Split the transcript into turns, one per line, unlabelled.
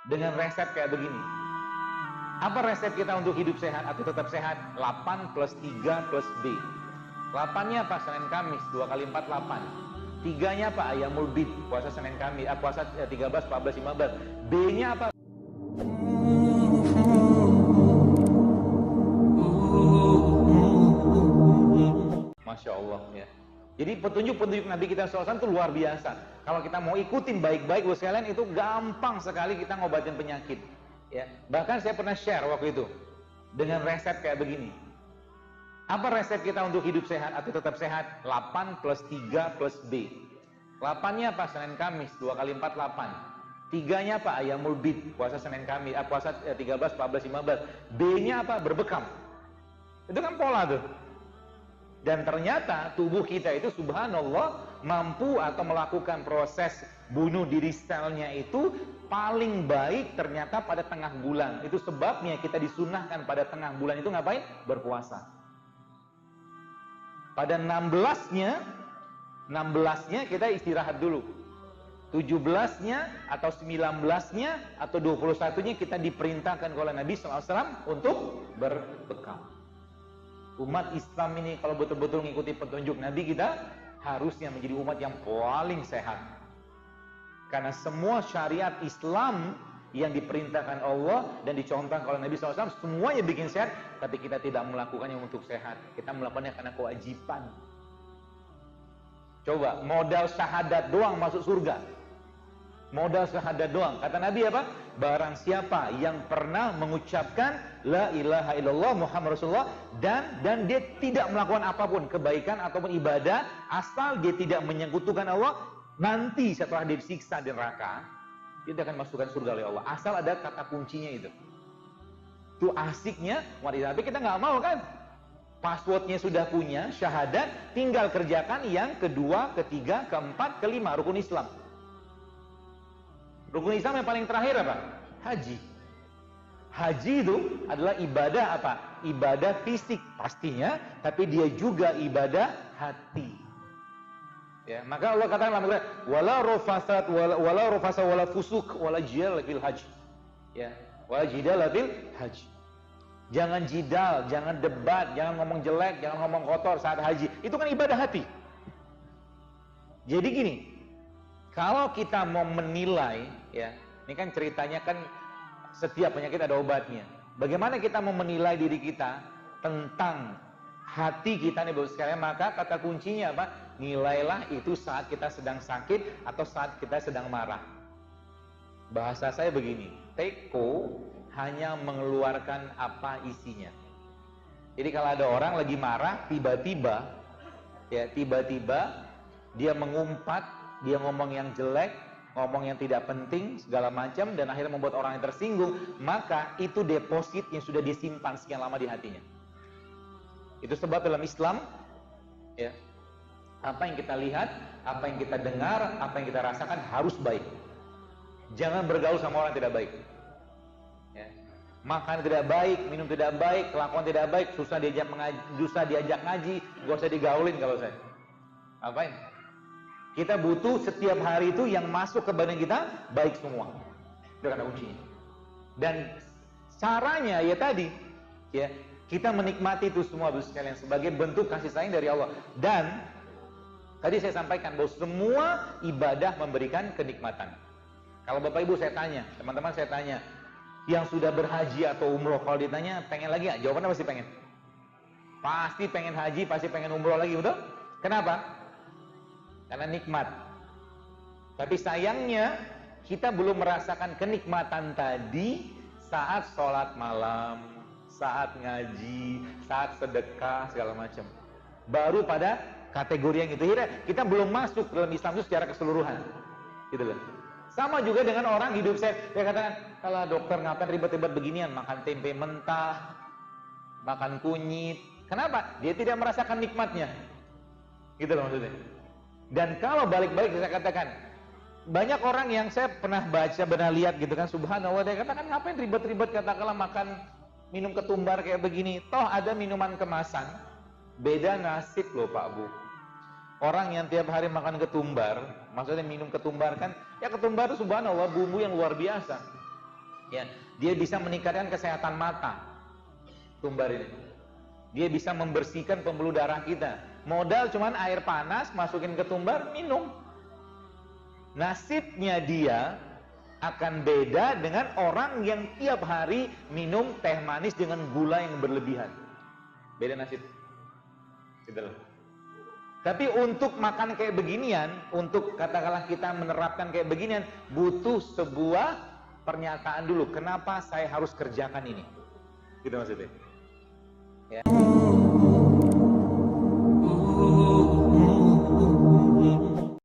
dengan resep kayak begini. Apa resep kita untuk hidup sehat atau tetap sehat? 8 plus 3 plus B. 8-nya apa? Senin Kamis, 2 kali 4, 8. 3-nya apa? Ayamul Bid, puasa Senin Kamis, puasa 13, 14, 15. B-nya apa? Masya Allah ya. Jadi petunjuk-petunjuk Nabi kita SAW itu luar biasa. Kalau kita mau ikutin baik-baik, buat sekalian itu gampang sekali kita ngobatin penyakit. Ya, bahkan saya pernah share waktu itu dengan resep kayak begini. Apa resep kita untuk hidup sehat atau tetap sehat? 8 plus 3 plus B. 8-nya apa? Senin Kamis, 2 kali 4, 8. 3-nya apa? Ayamul Bid, puasa Senin Kamis, puasa 13, 14, 15. B-nya apa? Berbekam. Itu kan pola tuh. Dan ternyata tubuh kita itu subhanallah mampu atau melakukan proses bunuh diri selnya itu paling baik ternyata pada tengah bulan. Itu sebabnya kita disunahkan pada tengah bulan itu ngapain? Berpuasa. Pada 16-nya kita istirahat dulu. 17-nya atau 19-nya atau 21-nya kita diperintahkan oleh Nabi SAW untuk berbekam. Umat Islam ini kalau betul-betul mengikuti petunjuk Nabi, kita harusnya menjadi umat yang paling sehat. Karena semua syariat Islam yang diperintahkan Allah dan dicontohkan oleh Nabi SAW semuanya bikin sehat, tapi kita tidak melakukannya untuk sehat. Kita melakukannya karena kewajiban. Coba modal syahadat doang masuk surga. Modal syahadat doang. Kata Nabi apa? Barang siapa yang pernah mengucapkan la ilaha illallah Muhammad Rasulullah dan dia tidak melakukan apapun kebaikan ataupun ibadah asal dia tidak menyekutukan Allah, nanti setelah disiksa di neraka dia akan masukkan surga oleh Allah. Asal ada kata kuncinya itu. Itu asiknya wanita. Tapi kita nggak mau kan? Passwordnya sudah punya, syahadat, tinggal kerjakan yang kedua, ketiga, keempat, kelima, rukun Islam. Rukun Islam yang paling terakhir apa? Haji. Haji itu adalah ibadah apa? Ibadah fisik pastinya, tapi dia juga ibadah hati. Ya, maka Allah katakan dalam Al-Qur'an, wala rafasat wala fusuk wala jidal fil hajj. Ya, wala jidal fil hajj. Jangan jidal, jangan debat, jangan ngomong jelek, jangan ngomong kotor saat haji. Itu kan ibadah hati. Jadi gini, kalau kita mau menilai, ya, ini kan ceritanya kan setiap penyakit ada obatnya. Bagaimana kita mau menilai diri kita tentang hati kita nih Bapak sekalian? Maka kata kuncinya apa? Nilailah itu saat kita sedang sakit atau saat kita sedang marah. Bahasa saya begini, teko hanya mengeluarkan apa isinya. Jadi kalau ada orang lagi marah, tiba-tiba dia mengumpat, dia ngomong yang jelek, ngomong yang tidak penting, segala macam, dan akhirnya membuat orang yang tersinggung, maka itu deposit yang sudah disimpan sekian lama di hatinya. Itu sebab dalam Islam, ya, apa yang kita lihat, apa yang kita dengar, apa yang kita rasakan harus baik. Jangan bergaul sama orang tidak baik. Ya. Makan tidak baik, minum tidak baik, kelakuan tidak baik, susah diajak ngaji, gak usah digaulin kalau saya. Apain? Kita butuh setiap hari itu yang masuk ke badan kita baik semua. Itu kata kuncinya. Dan caranya ya tadi, ya, kita menikmati itu semua sekalian sebagai bentuk kasih sayang dari Allah. Dan tadi saya sampaikan bahwa semua ibadah memberikan kenikmatan. Kalau Bapak Ibu saya tanya, teman-teman saya tanya, yang sudah berhaji atau umroh, kalau ditanya pengen lagi nggak? Jawabannya pasti pengen. Pasti pengen haji, pasti pengen umroh lagi, betul? Kenapa? Karena nikmat. Tapi sayangnya kita belum merasakan kenikmatan tadi saat sholat malam, saat ngaji, saat sedekah, segala macam. Baru pada kategori yang itu. Kita belum masuk dalam Islam itu secara keseluruhan. Gitu loh. Sama juga dengan orang hidup sehat. Dia katakan, kalau dokter ngapain ribet-ribet beginian, makan tempe mentah, makan kunyit. Kenapa? Dia tidak merasakan nikmatnya. Gitu loh maksudnya. Dan kalau balik-balik saya katakan, banyak orang yang saya pernah baca, pernah lihat gitu kan, subhanallah, dia katakan ngapain ribet-ribet katakanlah makan minum ketumbar kayak begini. Toh ada minuman kemasan, beda nasib loh Pak Bu. Orang yang tiap hari makan ketumbar, maksudnya minum ketumbar kan, ya ketumbar itu subhanallah bumbu yang luar biasa. Ya, dia bisa meningkatkan kesehatan mata. Tumbar ini. Dia bisa membersihkan pembuluh darah kita. Modal cuman air panas, masukin ke tumbar, minum. Nasibnya dia akan beda dengan orang yang tiap hari minum teh manis dengan gula yang berlebihan. Beda nasib. Gitu loh. Tapi untuk makan kayak beginian, untuk katakanlah kita menerapkan kayak beginian, butuh sebuah pernyataan dulu. Kenapa saya harus kerjakan ini? Gitu maksudnya. Ya.